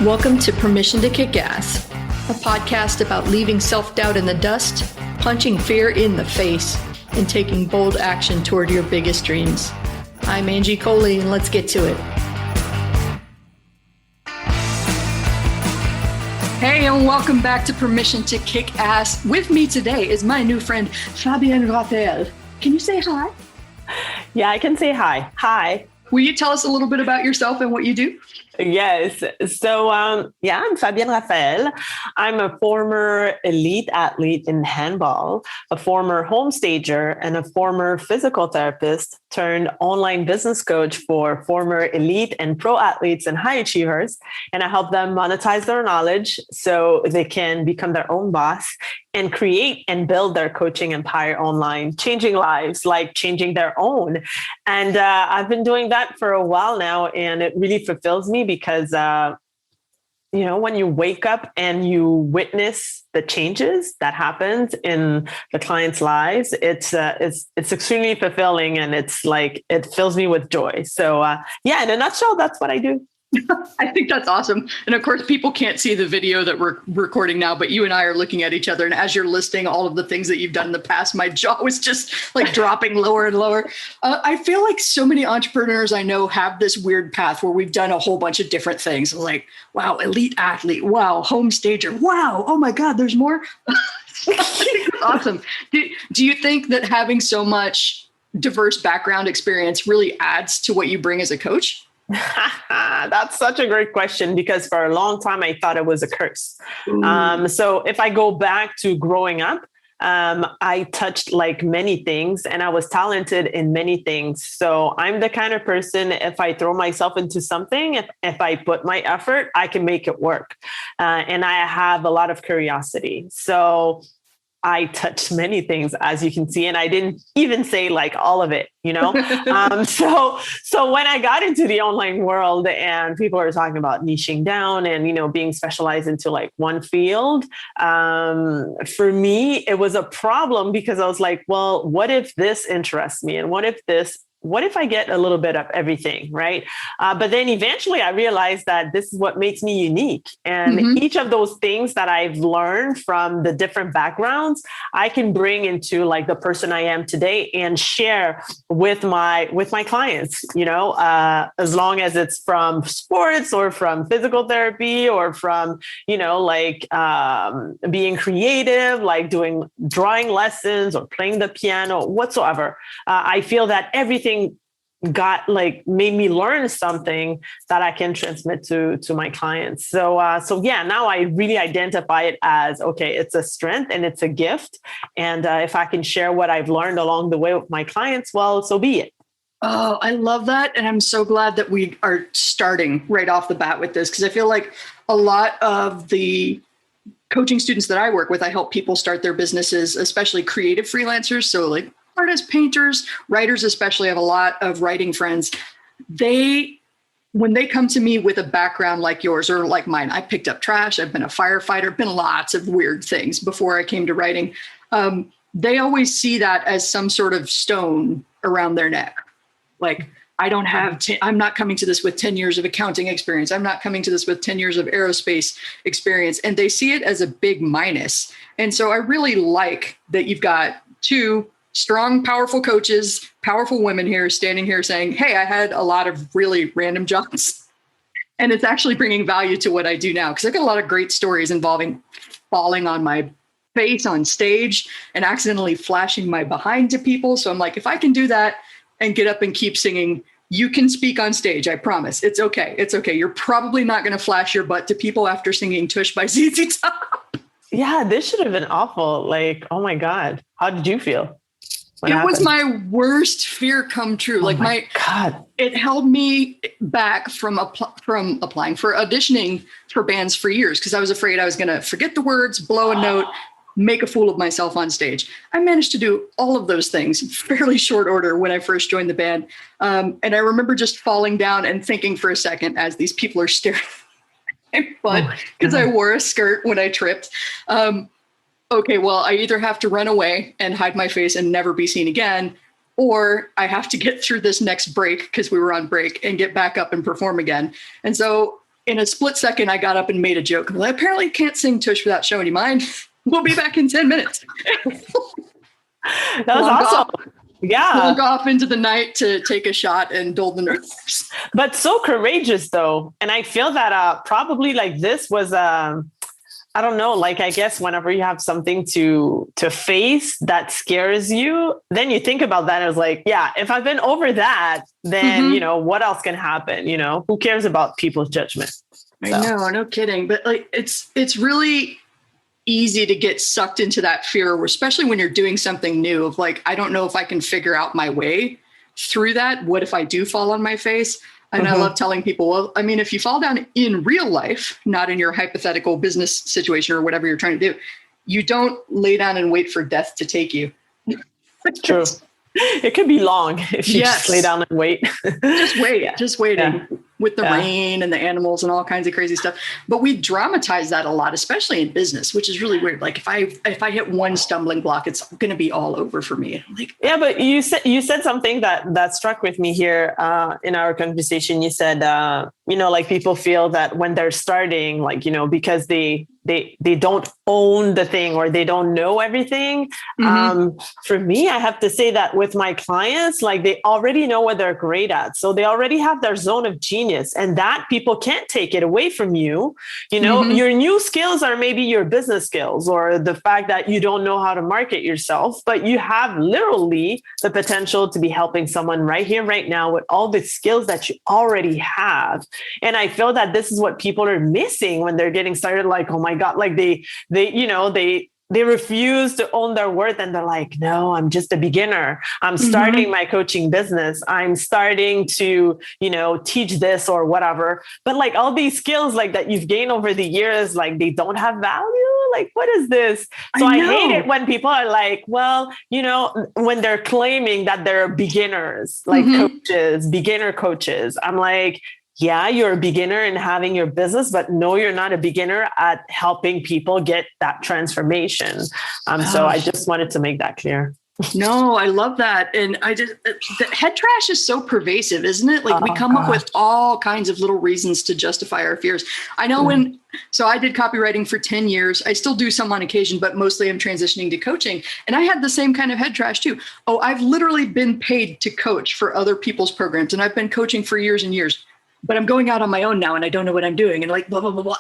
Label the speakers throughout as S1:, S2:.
S1: Welcome to Permission to Kick Ass, a podcast about leaving self-doubt in the dust, punching fear in the face, and taking bold action toward your biggest dreams. I'm Angie Coley, and let's get to it. Hey, and welcome back to Permission to Kick Ass. With me today is my new friend, Fabienne Raphael. Can you say hi?
S2: Yeah, I can say hi. Hi.
S1: Will you tell us a little bit about yourself and what you do?
S2: Yes. So, I'm Fabienne Raphael. I'm a former elite athlete in handball, a former home stager, and a former physical therapist turned online business coach for former elite and pro athletes and high achievers. And I help them monetize their knowledge so they can become their own boss and create and build their coaching empire online, changing lives, like changing their own. And I've been doing that for a while now, and it really fulfills me because, when you wake up and you witness the changes that happens in the clients' lives, it's extremely fulfilling, and it's like, it fills me with joy. So in a nutshell, that's what I do.
S1: I think that's awesome. And of course, people can't see the video that we're recording now, but you and I are looking at each other. And as you're listing all of the things that you've done in the past, my jaw was just like dropping lower and lower. I feel like so many entrepreneurs I know have this weird path where we've done a whole bunch of different things. Like, wow, elite athlete. Wow, home stager. Wow. Oh my God, there's more. Awesome. Do you think that having so much diverse background experience really adds to what you bring as a coach?
S2: That's such a great question, because for a long time I thought it was a curse. So if I go back to growing up, I touched like many things, and I was talented in many things. So I'm the kind of person, if I throw myself into something, if I put my effort, I can make it work. And I have a lot of curiosity. So I touched many things, as you can see, and I didn't even say like all of it, So when I got into the online world and people are talking about niching down and, being specialized into like one field, for me, it was a problem, because I was like, well, what if this interests me? And what if I get a little bit of everything, right? But then eventually I realized that this is what makes me unique. And each of those things that I've learned from the different backgrounds, I can bring into like the person I am today and share with my clients, as long as it's from sports or from physical therapy or from, being creative, like doing drawing lessons or playing the piano, whatsoever. I feel that everything made me learn something that I can transmit to my clients. So now I really identify it as, okay, it's a strength and it's a gift. And if I can share what I've learned along the way with my clients, well, so be it.
S1: Oh, I love that. And I'm so glad that we are starting right off the bat with this, because I feel like a lot of the coaching students that I work with, I help people start their businesses, especially creative freelancers. So like artists, painters, writers, especially. I have a lot of writing friends. When they come to me with a background like yours or like mine, I picked up trash. I've been a firefighter, been lots of weird things before I came to writing. They always see that as some sort of stone around their neck. Like, I'm not coming to this with 10 years of accounting experience. I'm not coming to this with 10 years of aerospace experience. And they see it as a big minus. And so I really like that you've got two strong, powerful coaches, powerful women here standing here saying, hey, I had a lot of really random jobs, and it's actually bringing value to what I do now. Because I've got a lot of great stories involving falling on my face on stage and accidentally flashing my behind to people. So I'm like, if I can do that and get up and keep singing, you can speak on stage. I promise. It's okay. It's okay. You're probably not going to flash your butt to people after singing Tush by ZZ Top.
S2: Yeah, this should have been awful. Like, oh my God. How did you feel?
S1: It was my worst fear come true.
S2: Oh my God.
S1: It held me back from applying for auditioning for bands for years, because I was afraid I was going to forget the words, blow a note, make a fool of myself on stage. I managed to do all of those things in fairly short order when I first joined the band. And I remember just falling down and thinking for a second as these people are staring at my butt, because I wore a skirt when I tripped. Okay, well, I either have to run away and hide my face and never be seen again, or I have to get through this next break, because we were on break, and get back up and perform again. And so in a split second, I got up and made a joke. Well, I apparently can't sing Tush without showing you mine. We'll be back in 10 minutes.
S2: That was awesome. Yeah.
S1: Walk off into the night to take a shot and dull the nerves.
S2: But so courageous though. And I feel that probably like this was, I don't know, like, I guess whenever you have something to face that scares you, then you think about that. And it's like, yeah, if I've been over that, then, you know, what else can happen? You know, who cares about people's judgment?
S1: I know, no kidding. But like, it's really easy to get sucked into that fear, especially when you're doing something new of like, I don't know if I can figure out my way through that. What if I do fall on my face? And I love telling people, well, I mean, if you fall down in real life, not in your hypothetical business situation or whatever you're trying to do, you don't lay down and wait for death to take you.
S2: True. It could be long if you just lay down and wait.
S1: Just wait, just waiting with the rain and the animals and all kinds of crazy stuff. But we dramatize that a lot, especially in business, which is really weird. Like if I hit one stumbling block, it's going to be all over for me. Like,
S2: yeah, but you said something that struck with me here in our conversation. You said, you know, like people feel that when they're starting, like, you know, because they don't own the thing or they don't know everything. For me, I have to say that with my clients, like they already know what they're great at. So they already have their zone of genius, and that people can't take it away from you. You know, your new skills are maybe your business skills or the fact that you don't know how to market yourself, but you have literally the potential to be helping someone right here, right now with all the skills that you already have. And I feel that this is what people are missing when they're getting started. Like, oh my God, like they refuse to own their worth. And they're like, no, I'm just a beginner. I'm starting my coaching business. I'm starting to, you know, teach this or whatever. But like all these skills like that you've gained over the years, like they don't have value. Like, what is this? So I hate it when people are like, well, you know, when they're claiming that they're beginners, like coaches, beginner coaches. I'm like, yeah, you're a beginner in having your business, but no, you're not a beginner at helping people get that transformation. So I just wanted to make that clear.
S1: No, I love that. And the head trash is so pervasive, isn't it? Like we come up with all kinds of little reasons to justify our fears. I know so I did copywriting for 10 years. I still do some on occasion, but mostly I'm transitioning to coaching. And I had the same kind of head trash too. Oh, I've literally been paid to coach for other people's programs. And I've been coaching for years and years, but I'm going out on my own now and I don't know what I'm doing. And like, blah, blah, blah, blah.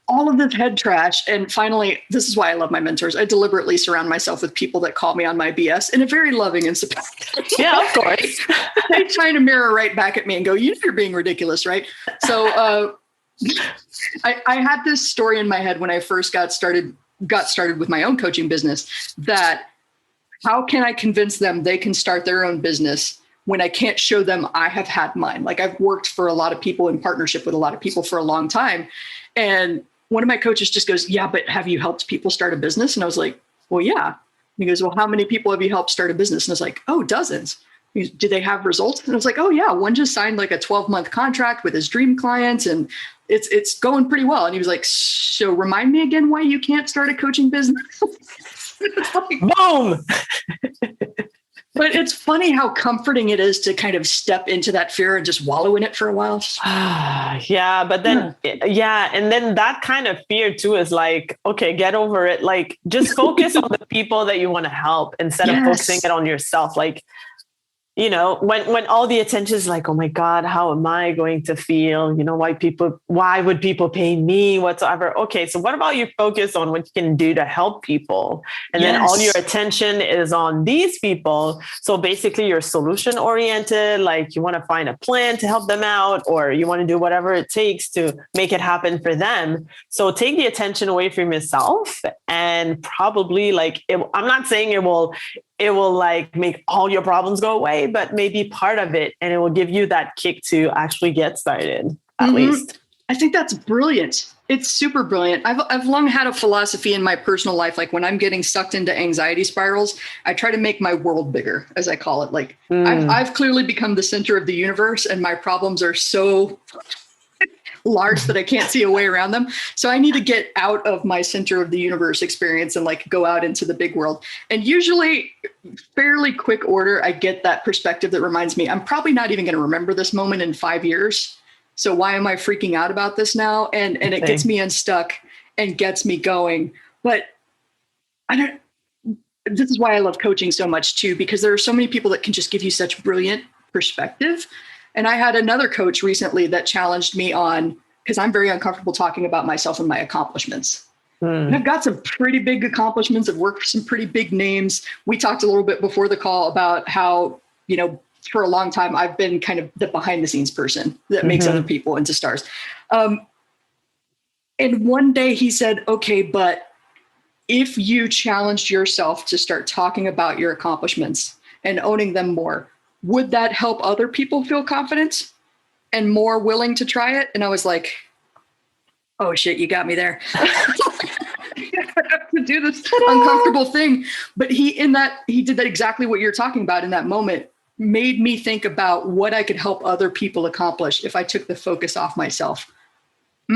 S1: All of this head trash. And finally, this is why I love my mentors. I deliberately surround myself with people that call me on my BS in a very loving and supportive.
S2: Yeah, of course.
S1: They trying to mirror right back at me and go, you know, you're being ridiculous, right? So I had this story in my head when I first got started with my own coaching business, that how can I convince them they can start their own business when I can't show them I have had mine? Like I've worked for a lot of people in partnership with a lot of people for a long time. And one of my coaches just goes, yeah, but have you helped people start a business? And I was like, well, yeah. And he goes, well, how many people have you helped start a business? And I was like, oh, dozens. He goes, do they have results? And I was like, oh yeah, one just signed like a 12-month contract with his dream clients and it's going pretty well. And he was like, so remind me again why you can't start a coaching business. Like,
S2: boom.
S1: But it's funny how comforting it is to kind of step into that fear and just wallow in it for a while.
S2: Yeah. But then, and then that kind of fear too is like, okay, get over it. Like just focus on the people that you want to help instead of focusing it on yourself. Like, you know, when all the attention is like, oh my God, how am I going to feel? You know, why would people pay me whatsoever? Okay. So what about you focus on what you can do to help people? And then all your attention is on these people. So basically you're solution oriented, like you want to find a plan to help them out, or you want to do whatever it takes to make it happen for them. So take the attention away from yourself and probably like, I'm not saying it will like make all your problems go away, but maybe part of it, and it will give you that kick to actually get started at least.
S1: I think that's brilliant. It's super brilliant. I've long had a philosophy in my personal life. Like when I'm getting sucked into anxiety spirals, I try to make my world bigger, as I call it. Like I've clearly become the center of the universe and my problems are so large that I can't see a way around them. So I need to get out of my center of the universe experience and like go out into the big world. And usually fairly quick order, I get that perspective that reminds me, I'm probably not even going to remember this moment in 5 years. So why am I freaking out about this now? And it gets me unstuck and gets me going. But this is why I love coaching so much too, because there are so many people that can just give you such brilliant perspective. And I had another coach recently that challenged me on, because I'm very uncomfortable talking about myself and my accomplishments. And I've got some pretty big accomplishments. I've worked for some pretty big names. We talked a little bit before the call about how, for a long time, I've been kind of the behind the scenes person that makes other people into stars. And one day he said, okay, but if you challenged yourself to start talking about your accomplishments and owning them more, would that help other people feel confident and more willing to try it? And I was like, oh shit, you got me there. I have to do this uncomfortable thing. But he did that exactly what you're talking about in that moment, made me think about what I could help other people accomplish if I took the focus off myself.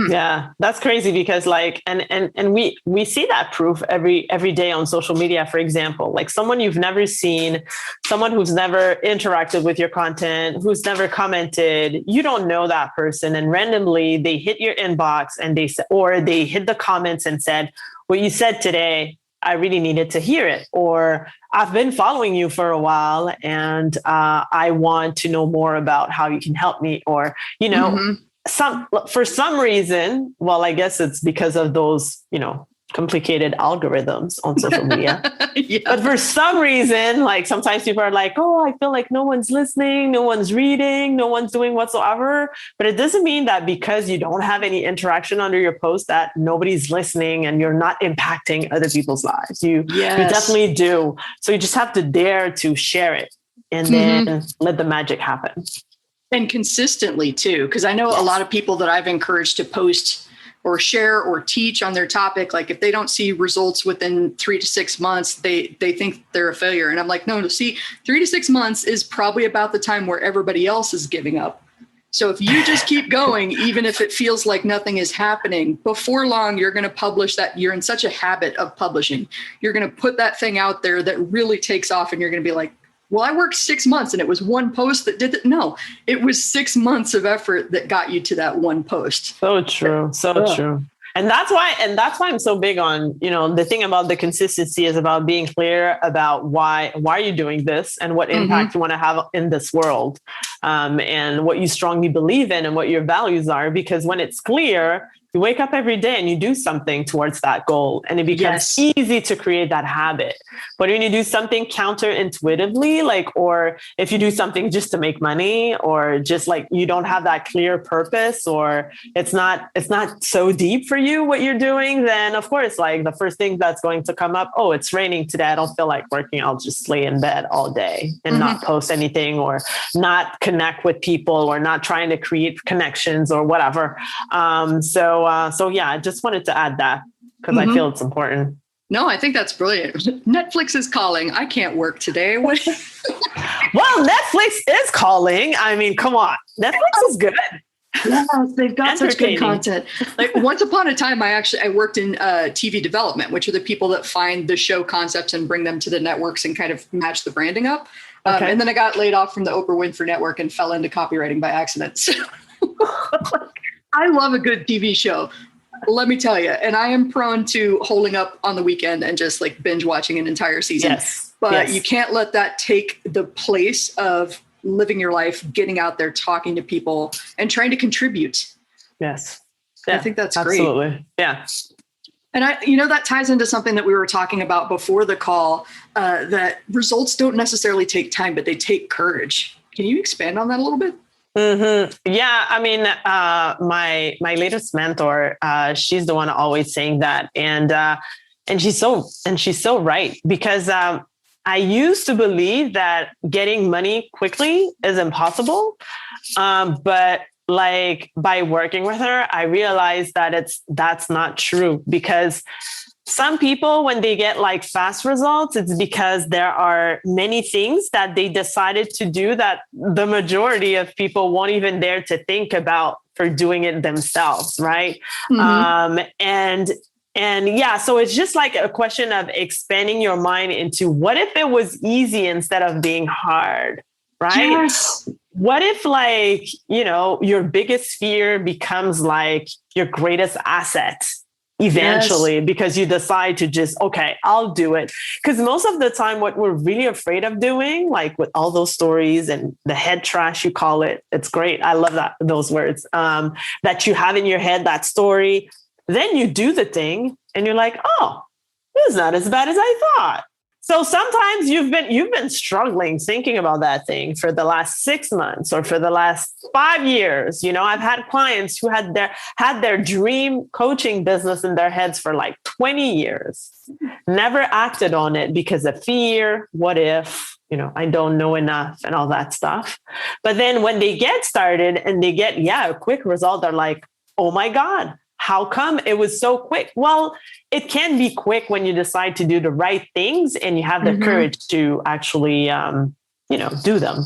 S2: Yeah, that's crazy because and we see that proof every day on social media, for example, like someone you've never seen, someone who's never interacted with your content, who's never commented, you don't know that person. And randomly they hit your inbox and they hit the comments and said, what you said today, I really needed to hear it. Or I've been following you for a while and I want to know more about how you can help me. Or, for some reason, well, I guess it's because of those, complicated algorithms on social media. Yeah. But for some reason, like sometimes people are like, oh, I feel like no one's listening, no one's reading, no one's doing whatsoever. But it doesn't mean that because you don't have any interaction under your post that nobody's listening and you're not impacting other people's lives. You definitely do. So you just have to dare to share it and then let the magic happen.
S1: And consistently too, because I know a lot of people that I've encouraged to post or share or teach on their topic. Like if they don't see results within 3 to 6 months, they think they're a failure. And I'm like, no, see, 3 to 6 months is probably about the time where everybody else is giving up. So if you just keep going, even if it feels like nothing is happening, before long, you're going to publish that. You're in such a habit of publishing. You're going to put that thing out there that really takes off and you're going to be like, well, I worked 6 months and it was one post that did it. No, it was 6 months of effort that got you to that one post.
S2: So true. So true. And that's why I'm so big on, the thing about the consistency is about being clear about why are you doing this and what impact you want to have in this world, and what you strongly believe in and what your values are. Because when it's clear, you wake up every day and you do something towards that goal and it becomes easy to create that habit. But when you do something counterintuitively, or if you do something just to make money, or just like you don't have that clear purpose, or it's not so deep for you what you're doing, then of course, like the first thing that's going to come up, oh, it's raining today, I don't feel like working, I'll just lay in bed all day and not post anything, or not connect with people, or not trying to create connections or whatever. So yeah, I just wanted to add that because I feel it's important.
S1: No, I think that's brilliant. Netflix is calling. I can't work today.
S2: Well, Netflix is calling. I mean, come on. Netflix is good.
S1: Yes, they've got such good content. Like once upon a time, I worked in TV development, which are the people that find the show concepts and bring them to the networks and kind of match the branding up. And then I got laid off from the Oprah Winfrey Network and fell into copywriting by accident. So I love a good TV show, let me tell you. And I am prone to holding up on the weekend and just like binge watching an entire season. Yes. But you can't let that take the place of living your life, getting out there, talking to people, and trying to contribute.
S2: Yes.
S1: Yeah, I think that's great.
S2: Absolutely. Yeah.
S1: And that ties into something that we were talking about before the call, that results don't necessarily take time, but they take courage. Can you expand on that a little bit?
S2: Yeah. I mean, my latest mentor, she's the one always saying that. And she's so right, because, I used to believe that getting money quickly is impossible. But like by working with her, I realized that that's not true, because some people, when they get like fast results, it's because there are many things that they decided to do that the majority of people won't even dare to think about for doing it themselves. Right. And yeah, so it's just like a question of expanding your mind into what if it was easy instead of being hard, right?
S1: Yes.
S2: what if like, your biggest fear becomes like your greatest asset eventually,
S1: Yes.
S2: because you decide to just, okay, I'll do it. Because most of the time, what we're really afraid of doing, like with all those stories and the head trash, you call it, it's great. I love those words, that you have in your head, that story. Then you do the thing and you're like, oh, it's not as bad as I thought. So sometimes you've been struggling thinking about that thing for the last 6 months or for the last 5 years. I've had clients who had their dream coaching business in their heads for like 20 years, never acted on it because of fear. What if, I don't know enough and all that stuff. But then when they get started and they get, a quick result, they're like, oh my God, how come it was so quick? Well, it can be quick when you decide to do the right things and you have the courage to actually, do them.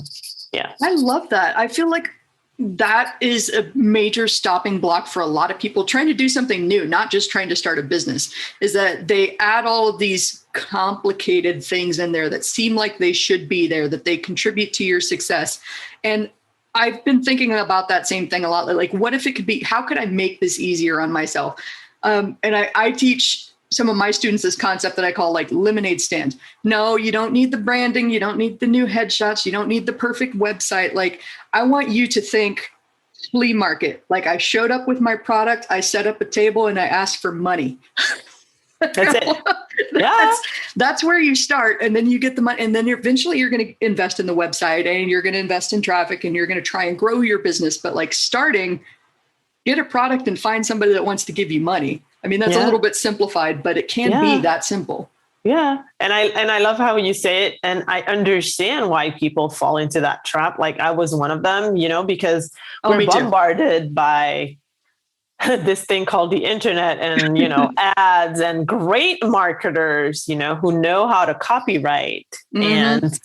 S2: Yeah.
S1: I love that. I feel like that is a major stopping block for a lot of people trying to do something new, not just trying to start a business, is that they add all of these complicated things in there that seem like they should be there, that they contribute to your success. And I've been thinking about that same thing a lot. Like, what if it could be, how could I make this easier on myself? And I teach some of my students this concept that I call like lemonade stand. No, you don't need the branding. You don't need the new headshots. You don't need the perfect website. Like, I want you to think flea market. Like, I showed up with my product, I set up a table and I asked for money.
S2: That's it. Yeah.
S1: That's where you start. And then you get the money. And then eventually you're going to invest in the website and you're going to invest in traffic and you're going to try and grow your business. But like starting, get a product and find somebody that wants to give you money. I mean, that's a little bit simplified, but it can be that simple.
S2: Yeah. And I love how you say it. And I understand why people fall into that trap. Like I was one of them, because we're bombarded by this thing called the internet and, ads and great marketers, who know how to copyright and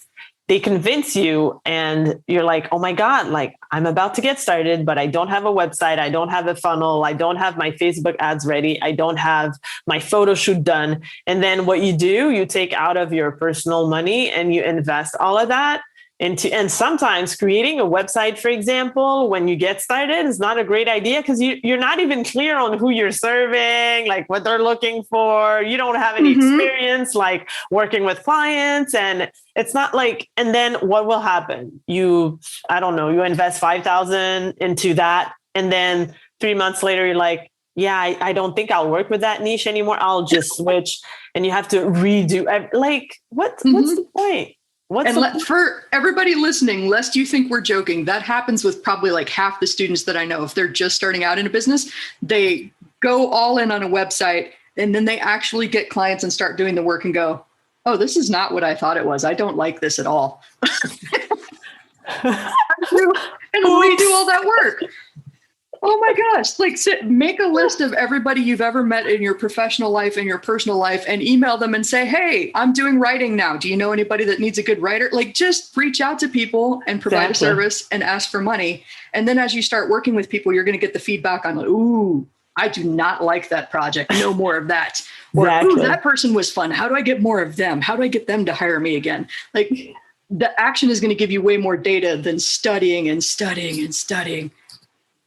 S2: they convince you and you're like, oh my God, like I'm about to get started, but I don't have a website. I don't have a funnel. I don't have my Facebook ads ready. I don't have my photo shoot done. And then what you do, you take out of your personal money and you invest all of that and sometimes creating a website, for example, when you get started is not a great idea because you're not even clear on who you're serving, like what they're looking for. You don't have any experience like working with clients and it's not like, and then what will happen? You invest 5,000 into that. And then 3 months later, you're like, yeah, I don't think I'll work with that niche anymore. I'll just switch and you have to redo. Like, what's the point?
S1: For everybody listening, lest you think we're joking, that happens with probably like half the students that I know. If they're just starting out in a business, they go all in on a website and then they actually get clients and start doing the work and go, oh, this is not what I thought it was. I don't like this at all. And redo all that work. Oh my gosh. Like make a list of everybody you've ever met in your professional life and your personal life and email them and say, hey, I'm doing writing now. Do you know anybody that needs a good writer? Like just reach out to people and provide a service and ask for money. And then as you start working with people, you're going to get the feedback on, ooh, I do not like that project. No more of that. Or, ooh, that person was fun. How do I get more of them? How do I get them to hire me again? Like the action is going to give you way more data than studying and studying and studying.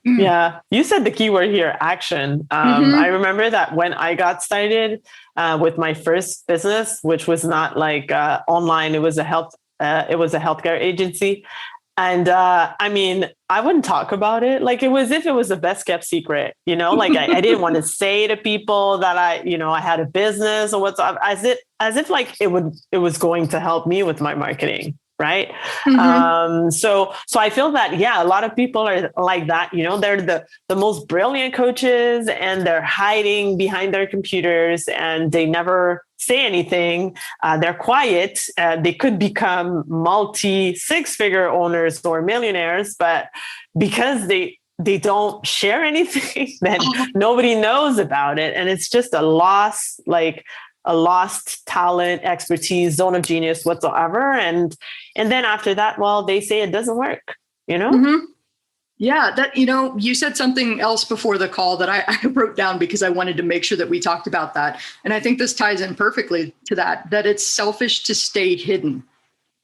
S2: Yeah, you said the keyword here, action. I remember that when I got started with my first business, which was not like online, it was a healthcare agency. And I wouldn't talk about it. Like it was if it was the best kept secret, like I didn't want to say to people that I had a business or whatsoever, as if like it was going to help me with my marketing. Right. So I feel that, a lot of people are like that, they're the most brilliant coaches and they're hiding behind their computers and they never say anything. They're quiet. They could become multi-six-figure owners or millionaires, but because they don't share anything, then nobody knows about it. And it's just a lost talent, expertise, zone of genius whatsoever. And then after that, well, they say it doesn't work,
S1: Yeah, that, you said something else before the call that I wrote down because I wanted to make sure that we talked about that. And I think this ties in perfectly to that it's selfish to stay hidden.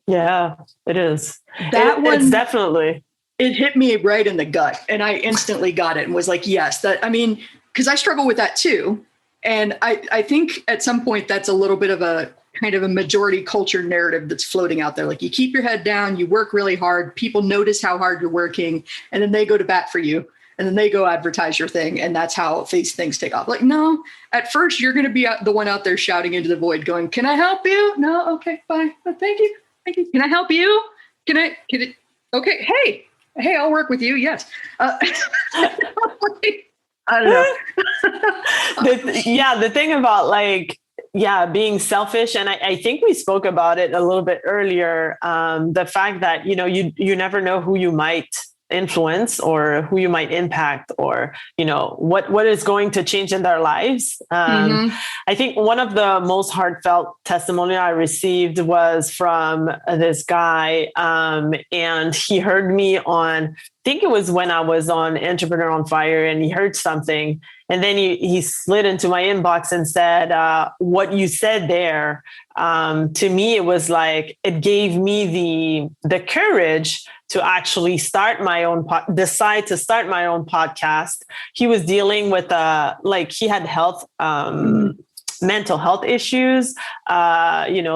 S2: Yeah, it is.
S1: It's
S2: definitely.
S1: it hit me right in the gut, and I instantly got it and was like, yes, because I struggle with that too. And I think at some point that's a little bit of a kind of a majority culture narrative that's floating out there. Like, you keep your head down, you work really hard, people notice how hard you're working, and then they go to bat for you, and then they go advertise your thing. And that's how these things take off. Like, no, at first you're going to be the one out there shouting into the void going, can I help you? No. Okay, fine. Thank you. Thank you. Can I help you? Okay. Hey, I'll work with you. Yes. I don't know.
S2: The thing about being selfish. And I think we spoke about it a little bit earlier. The fact that, you never know who you might influence or who you might impact, or, what is going to change in their lives. I think one of the most heartfelt testimony I received was from this guy. And he heard me I think it was when I was on Entrepreneur on Fire, and he heard something, and then he slid into my inbox and said, what you said there, to me, it was like, it gave me the courage to actually decide to start my own podcast. He was dealing with, he had mental health issues,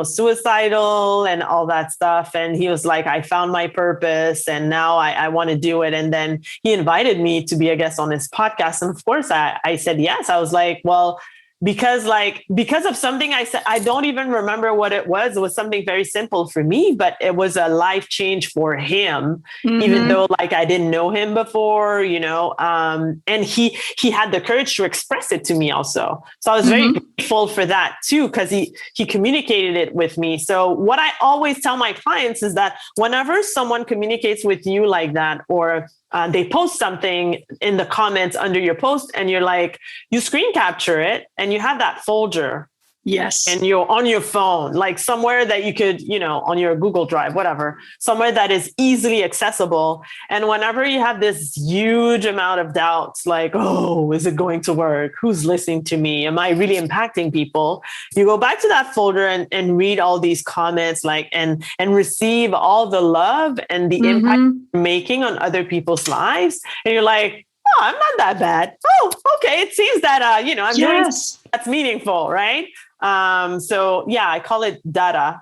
S2: suicidal and all that stuff. And he was like, I found my purpose and now I want to do it. And then he invited me to be a guest on his podcast. And of course I said yes. I was like, well, because of something I said, I don't even remember what it was. It was something very simple for me, but it was a life change for him, even though I didn't know him before, and he had the courage to express it to me also. So I was very grateful for that too, because he communicated it with me. So what I always tell my clients is that whenever someone communicates with you like that, or they post something in the comments under your post, and you screen capture it and you have that folder.
S1: Yes.
S2: And you're on your phone, somewhere that you could, on your Google Drive, whatever, somewhere that is easily accessible. And whenever you have this huge amount of doubts, oh, is it going to work? Who's listening to me? Am I really impacting people? You go back to that folder and read all these comments, and receive all the love and the impact you're making on other people's lives. And you're like, oh, I'm not that bad. Oh, okay. It seems that, I'm doing something that's meaningful, right? So yeah, I call it data.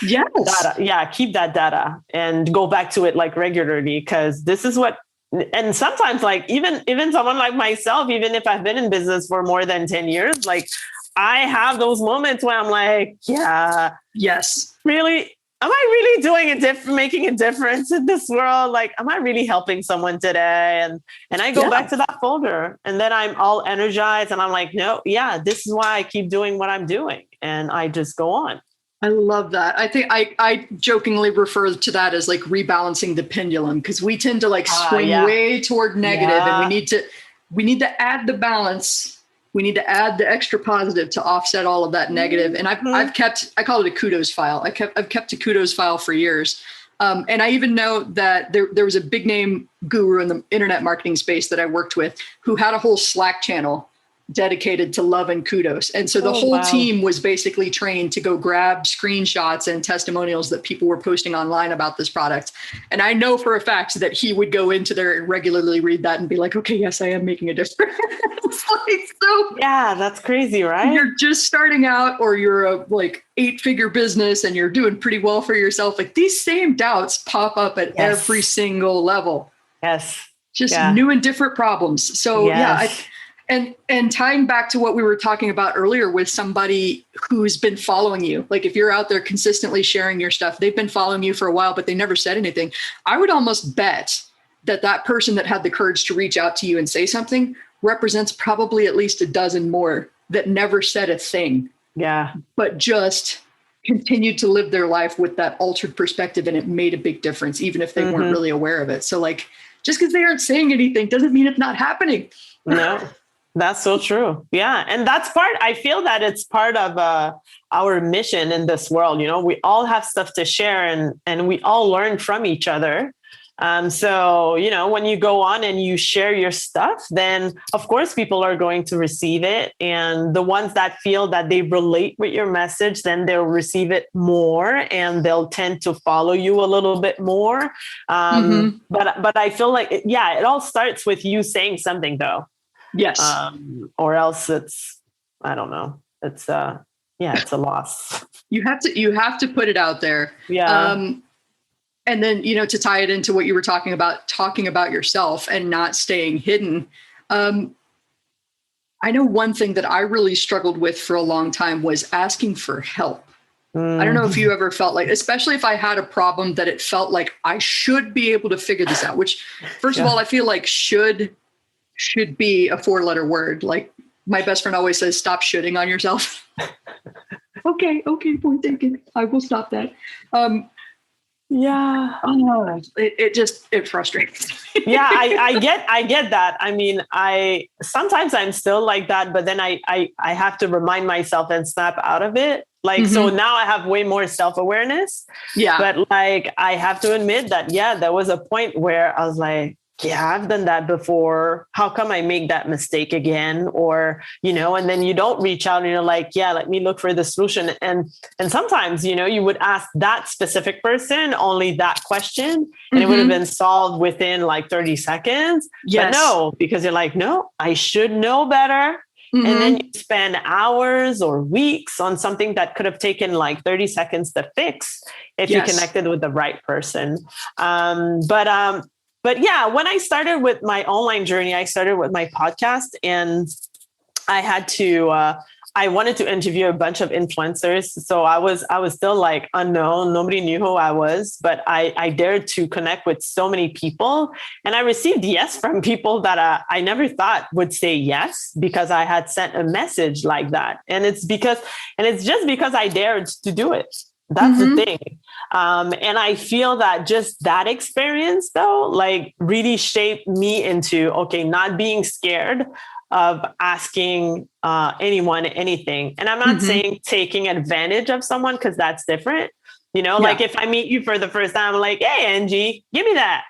S1: Yes.
S2: Data. Yeah. Keep that data and go back to it regularly, because this is what, and sometimes even someone like myself, even if I've been in business for more than 10 years, I have those moments where I'm like, yeah,
S1: yes,
S2: really, am I really doing making a difference in this world? Am I really helping someone today? And I go back to that folder, and then I'm all energized, and I'm like, no, yeah, this is why I keep doing what I'm doing. And I just go on.
S1: I love that. I think I jokingly refer to that as rebalancing the pendulum, because we tend to swing way toward negative, and we need to add the balance. We need to add the extra positive to offset all of that negative. And I've kept, I call it a kudos file. I've kept a kudos file for years. And I even know that there was a big name guru in the internet marketing space that I worked with who had a whole Slack channel dedicated to love and kudos. And so the whole team was basically trained to go grab screenshots and testimonials that people were posting online about this product. And I know for a fact that he would go into there and regularly read that and be like, okay, yes, I am making a difference. So
S2: yeah, that's crazy, right?
S1: You're just starting out, or you're a 8-figure business and you're doing pretty well for yourself. These same doubts pop up at every single level.
S2: Yes.
S1: Just new and different problems. So And tying back to what we were talking about earlier with somebody who's been following you, if you're out there consistently sharing your stuff, they've been following you for a while, but they never said anything. I would almost bet that person that had the courage to reach out to you and say something represents probably at least a dozen more that never said a thing.
S2: Yeah.
S1: But just continued to live their life with that altered perspective, and it made a big difference, even if they weren't really aware of it. So just because they aren't saying anything doesn't mean it's not happening.
S2: No. That's so true. Yeah. And I feel that it's part of our mission in this world. We all have stuff to share, and we all learn from each other. So, when you go on and you share your stuff, then of course people are going to receive it. And the ones that feel that they relate with your message, then they'll receive it more and they'll tend to follow you a little bit more. But I feel like, it all starts with you saying something though.
S1: Yes.
S2: Or else I don't know. It's it's a loss.
S1: You have to put it out there.
S2: Yeah.
S1: And then, to tie it into what you were talking about yourself and not staying hidden. I know one thing that I really struggled with for a long time was asking for help. I don't know if you ever felt like, especially if I had a problem that it felt like I should be able to figure this out, which first of all, I feel like should be a 4-letter word. Like my best friend always says, stop shoulding on yourself. Okay, point taken. I will stop that. It frustrates me.
S2: Yeah, I get that. I mean, sometimes I'm still like that, but then I have to remind myself and snap out of it. Like, so now I have way more self-awareness. Yeah. But like, I have to admit that, there was a point where I was like, I've done that before. How come I make that mistake again? Or, and then you don't reach out and you're like, let me look for the solution. And sometimes, you would ask that specific person only that question and it would have been solved within like 30 seconds. Yes. But no, because you're like, no, I should know better. And then you spend hours or weeks on something that could have taken like 30 seconds to fix if you connected with the right person. But when I started with my online journey, I started with my podcast and I had to, I wanted to interview a bunch of influencers. So I was still like unknown. Nobody knew who I was, but I dared to connect with so many people. And I received yes from people that I never thought would say yes because I had sent a message like that. And it's just because I dared to do it. That's the thing. And I feel that just that experience though, like really shaped me into, not being scared of asking anyone anything. And I'm not saying taking advantage of someone because that's different. Like if I meet you for the first time, I'm like, hey, Angie, give me that.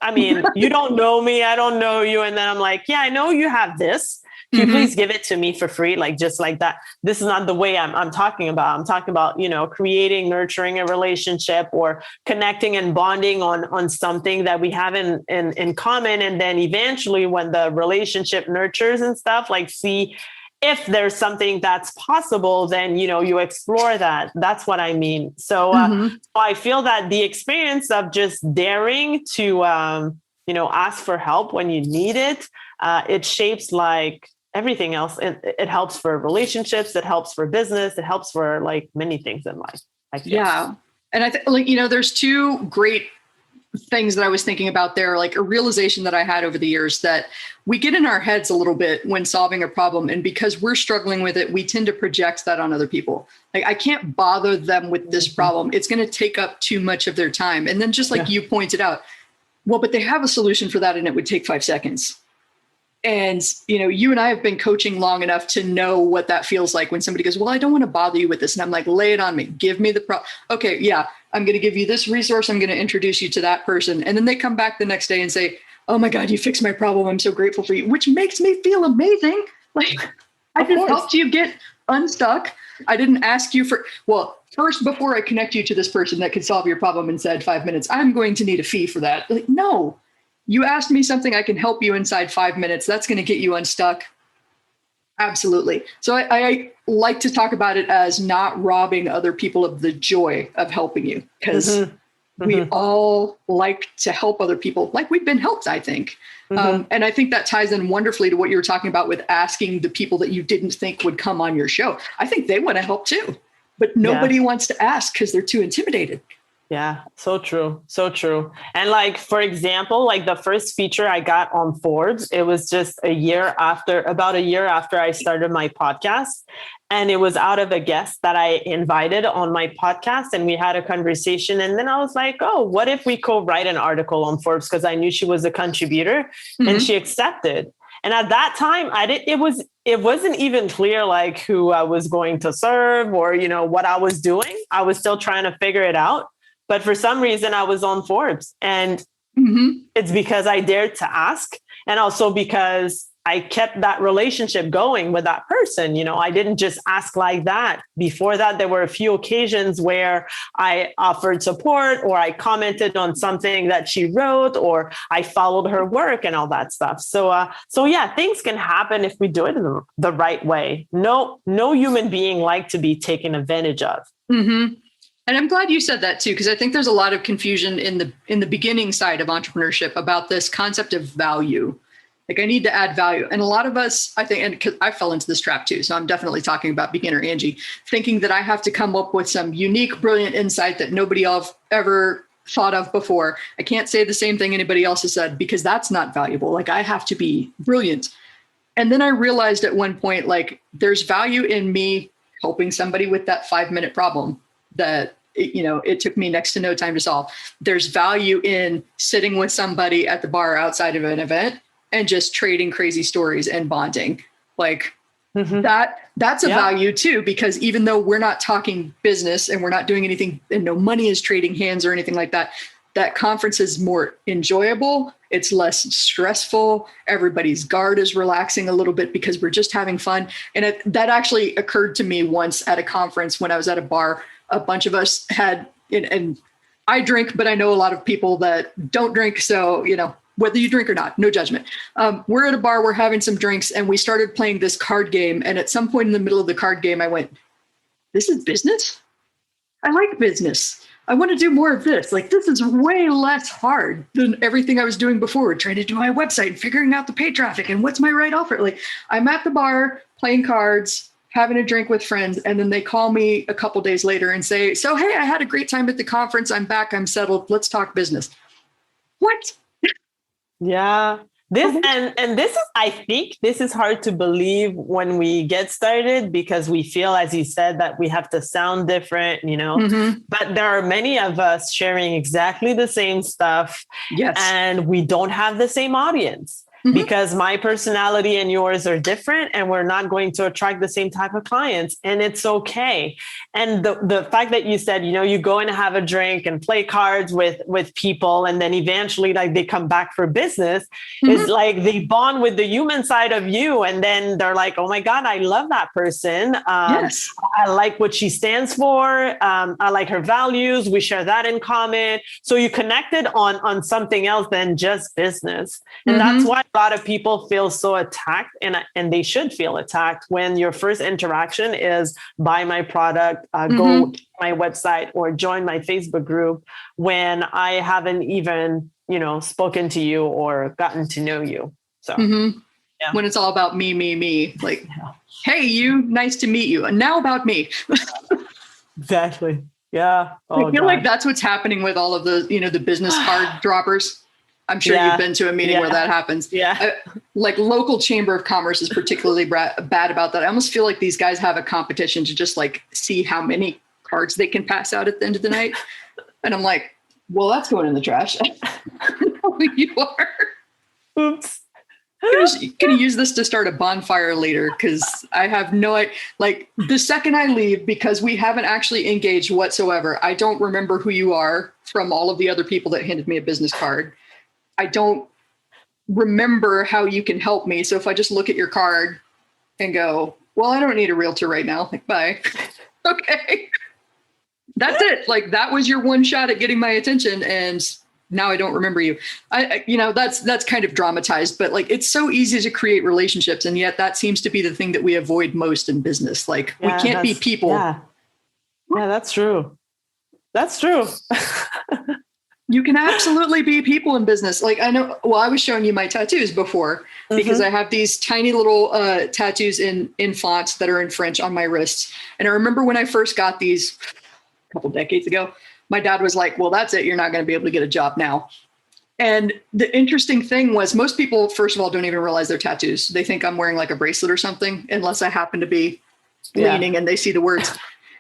S2: I mean, you don't know me. I don't know you. And then I'm like, I know you have this. Can you please give it to me for free? Like, just like that. This is not the way I'm talking about. I'm talking about, creating, nurturing a relationship or connecting and bonding on something that we have in common. And then eventually when the relationship nurtures and stuff, like see if there's something that's possible, then, you explore that. That's what I mean. So I feel that the experience of just daring to, ask for help when you need it, it shapes like everything else. It helps for relationships. It helps for business. It helps for like many things in life. I feel. Yeah.
S1: And I think there's two great things that I was thinking about there, like a realization that I had over the years that we get in our heads a little bit when solving a problem. And because we're struggling with it, we tend to project that on other people. Like, I can't bother them with this problem. It's going to take up too much of their time. And then just like you pointed out, well, but they have a solution for that and it would take 5 seconds. And, you and I have been coaching long enough to know what that feels like when somebody goes, well, I don't want to bother you with this. And I'm like, lay it on me. Give me the okay, yeah, I'm going to give you this resource. I'm going to introduce you to that person. And then they come back the next day and say, oh my God, you fixed my problem. I'm so grateful for you, which makes me feel amazing. Like, I just helped you get unstuck. I didn't ask you first, before I connect you to this person that could solve your problem inside 5 minutes, I'm going to need a fee for that. Like, no. You asked me something, I can help you inside 5 minutes. That's going to get you unstuck. Absolutely. So I like to talk about it as not robbing other people of the joy of helping you, because we all like to help other people like we've been helped, I think. And I think that ties in wonderfully to what you were talking about with asking the people that you didn't think would come on your show. I think they want to help too, but nobody wants to ask because they're too intimidated.
S2: Yeah, so true. So true. And like, for example, like the first feature I got on Forbes, it was just about a year after I started my podcast. And it was out of a guest that I invited on my podcast. And we had a conversation. And then I was like, oh, what if we co-write an article on Forbes? Because I knew she was a contributor and she accepted. And at that time, it wasn't even clear like who I was going to serve or, what I was doing. I was still trying to figure it out. But for some reason, I was on Forbes and
S1: Mm-hmm.
S2: It's because I dared to ask, and also because I kept that relationship going with that person. I didn't just ask like that. Before that, there were a few occasions where I offered support, or I commented on something that she wrote, or I followed her work and all that stuff. So yeah, things can happen if we do it in the right way. No human being like to be taken advantage of.
S1: Mm-hmm. And I'm glad you said that too, because I think there's a lot of confusion in the beginning side of entrepreneurship about this concept of value. Like, I need to add value. And a lot of us, I think, and 'cause I fell into this trap too. So I'm definitely talking about beginner Angie, thinking that I have to come up with some unique, brilliant insight that nobody else ever thought of before. I can't say the same thing anybody else has said, because that's not valuable. Like, I have to be brilliant. And then I realized at one point, like, there's value in me helping somebody with that 5-minute problem that it took me next to no time to solve. There's value in sitting with somebody at the bar outside of an event and just trading crazy stories and bonding. Like, that's a value too, because even though we're not talking business and we're not doing anything and no money is trading hands or anything like that, that conference is more enjoyable. It's less stressful. Everybody's guard is relaxing a little bit because we're just having fun. And that actually occurred to me once at a conference when I was at a bar. A bunch of us had, and I drink, but I know a lot of people that don't drink. So, whether you drink or not, no judgment. We're at a bar, we're having some drinks, and we started playing this card game. And at some point in the middle of the card game, I went, this is business? I like business. I want to do more of this. Like, this is way less hard than everything I was doing before, trying to do my website and figuring out the paid traffic and what's my right offer. Like, I'm at the bar playing cards, having a drink with friends, and then they call me a couple days later and say, so, hey, I had a great time at the conference. I'm back. I'm settled. Let's talk business. What?
S2: Yeah. And this is, I think this is hard to believe when we get started, because we feel, as you said, that we have to sound different, but there are many of us sharing exactly the same stuff.
S1: Yes.
S2: And we don't have the same audience. Because my personality and yours are different, and we're not going to attract the same type of clients, and it's okay. And the fact that you said, you go and have a drink and play cards with people, and then eventually, like, they come back for business, is like they bond with the human side of you, and then they're like, oh my God, I love that person.
S1: Yes.
S2: I like what she stands for. I like her values. We share that in common. So you connected on something else than just business, and that's why a lot of people feel so attacked, and they should feel attacked when your first interaction is buy my product, go to my website, or join my Facebook group, when I haven't even, spoken to you or gotten to know you. So yeah.
S1: When it's all about me, like, hey, you, nice to meet you. And now about me.
S2: Exactly. Yeah.
S1: Oh, I feel like that's what's happening with all of the, the business card droppers. I'm sure you've been to a meeting where that happens.
S2: Yeah.
S1: Like, local chamber of commerce is particularly bad about that. I almost feel like these guys have a competition to just, like, see how many cards they can pass out at the end of the night. And I'm like, well, that's going in the trash. You are.
S2: Oops.
S1: Going to use this to start a bonfire later, because I have like, the second I leave, because we haven't actually engaged whatsoever, I don't remember who you are from all of the other people that handed me a business card. I don't remember how you can help me. So if I just look at your card and go, well, I don't need a realtor right now, like, bye. Okay. That's it. Like, that was your one shot at getting my attention, and now I don't remember you. That's kind of dramatized, but, like, it's so easy to create relationships, and yet that seems to be the thing that we avoid most in business. Like, we can't be people.
S2: Yeah, that's true. That's true.
S1: You can absolutely be people in business. Like, I know, well, I was showing you my tattoos before, because I have these tiny little tattoos in fonts that are in French on my wrists. And I remember when I first got these a couple decades ago, my dad was like, well, that's it. You're not going to be able to get a job now. And the interesting thing was, most people, first of all, don't even realize they're tattoos. They think I'm wearing like a bracelet or something, unless I happen to be leaning and they see the words.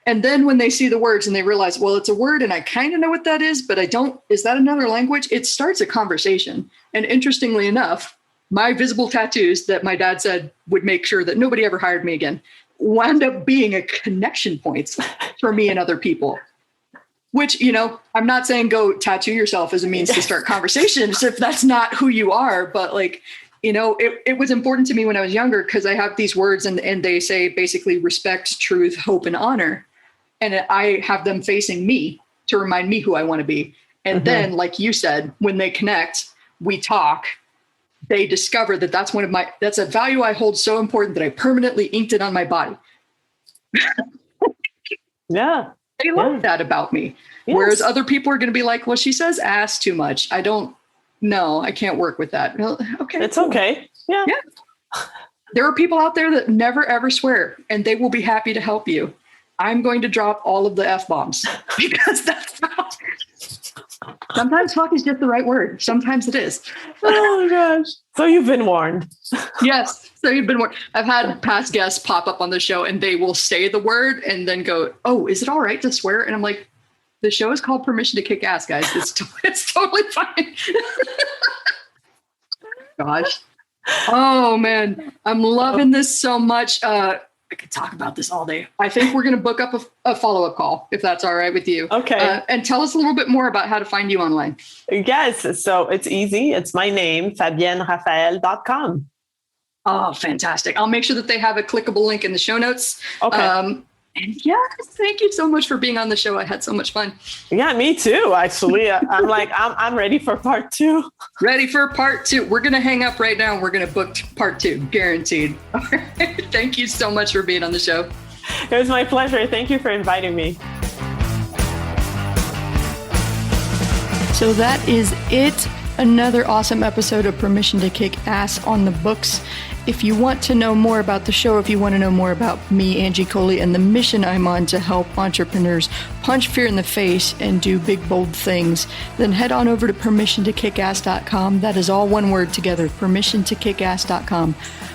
S1: And then when they see the words and they realize, well, it's a word and I kind of know what that is, but I don't, is that another language? It starts a conversation. And interestingly enough, my visible tattoos that my dad said would make sure that nobody ever hired me again wound up being a connection point for me and other people. Which, I'm not saying go tattoo yourself as a means to start conversations if that's not who you are. But like, it was important to me when I was younger because I have these words and they say basically respect, truth, hope, and honor. And I have them facing me to remind me who I want to be. And then, like you said, when they connect, we talk, they discover that that's a value I hold so important that I permanently inked it on my body.
S2: Yeah.
S1: They love that about me. Yes. Whereas other people are going to be like, well, she says ass too much. I can't work with that. Well, okay.
S2: It's cool. Okay. Yeah.
S1: There are people out there that never, ever swear, and they will be happy to help you. I'm going to drop all of the F-bombs because sometimes fuck is just the right word. Sometimes it is.
S2: Oh gosh. So you've been warned.
S1: Yes. So you've been warned. I've had past guests pop up on the show and they will say the word and then go, oh, is it all right to swear? And I'm like, the show is called Permission to Kick Ass, guys. It's totally fine. Gosh. Oh man. I'm loving this so much. I could talk about this all day. I think we're going to book up a follow-up call, if that's all right with you.
S2: Okay.
S1: And tell us a little bit more about how to find you online.
S2: Yes. So it's easy. It's my name, FabienneRaphael.com.
S1: Oh, fantastic. I'll make sure that they have a clickable link in the show notes.
S2: Okay.
S1: And yes, thank you so much for being on the show. I had so much fun.
S2: Yeah, me too. Actually, I'm ready for part 2.
S1: Ready for part 2. We're going to hang up right now. And we're going to book part 2, guaranteed. All right. Thank you so much for being on the show.
S2: It was my pleasure. Thank you for inviting me.
S1: So that is it. Another awesome episode of Permission to Kick Ass on the books. If you want to know more about the show, if you want to know more about me, Angie Coley, and the mission I'm on to help entrepreneurs punch fear in the face and do big, bold things, then head on over to permissiontokickass.com. That is all one word together, permissiontokickass.com.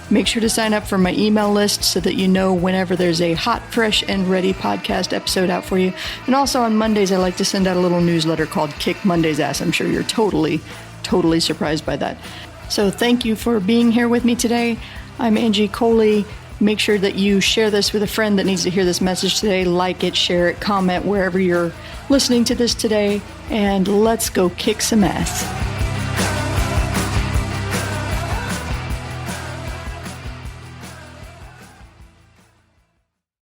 S1: Make sure to sign up for my email list so that you know whenever there's a hot, fresh, and ready podcast episode out for you. And also on Mondays, I like to send out a little newsletter called Kick Monday's Ass. I'm sure you're totally surprised by that. So thank you for being here with me today. I'm Angie Coley. Make sure that you share this with a friend that needs to hear this message today. Like it, share it, comment wherever you're listening to this today. And let's go kick some ass.